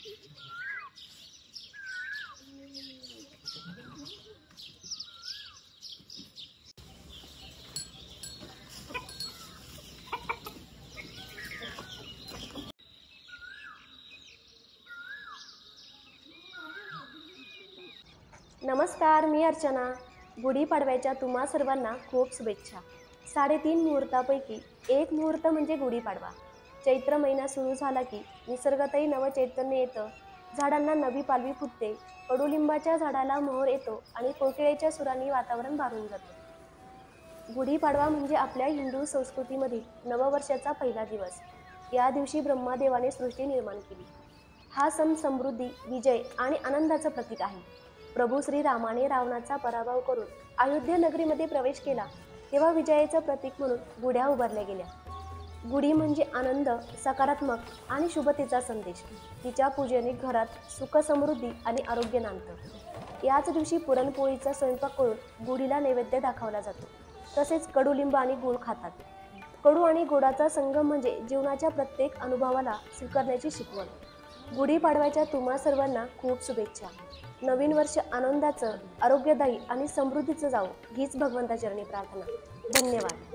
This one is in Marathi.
नमस्कार, मी अर्चना। गुढीपाडव्याच्या तुम्हा सर्वांना खूप शुभेच्छा। 3.5 मुहूर्तापैकी एक मुहूर्त म्हणजे गुढीपाडवा। चैत्र महिना सुरू झाला की निसर्गातही नवचैतन्य येतं, झाडांना नवी पालवी फुटते, कडुलिंबाच्या झाडाला मोहर येतो आणि कोकिळेच्या सुरांनी वातावरण भारून जातं। गुढीपाडवा म्हणजे आपल्या हिंदू संस्कृतीमधील नववर्षाचा पहिला दिवस। या दिवशी ब्रह्मदेवाने सृष्टी निर्माण केली। हा सण समृद्धी, विजय आणि आनंदाचं प्रतीक आहे। प्रभू श्रीरामाने रावणाचा पराभव करून अयोध्या नगरीमध्ये प्रवेश केला तेव्हा विजयाचं प्रतीक म्हणून गुढ्या उभारल्या गेल्या। गुढी म्हणजे आनंद, सकारात्मक आणि शुभतेचा संदेश। तिच्या पूजेने घरात सुख, समृद्धी आणि आरोग्य नांदतं। याच दिवशी पुरणपोळीचा स्वयंपाक करून गुढीला नैवेद्य दाखवला जातो। तसेच कडुलिंब आणि गूळ खातात। कडू आणि गोडाचा संगम म्हणजे जीवनाच्या प्रत्येक अनुभवाला स्वीकारण्याची शिकवण। गुढीपाडव्याच्या तुम्हा सर्वांना खूप शुभेच्छा। नवीन वर्ष आनंदाचं, आरोग्यदायी आणि समृद्धीचं जावो हीच भगवंताचरणी प्रार्थना। धन्यवाद।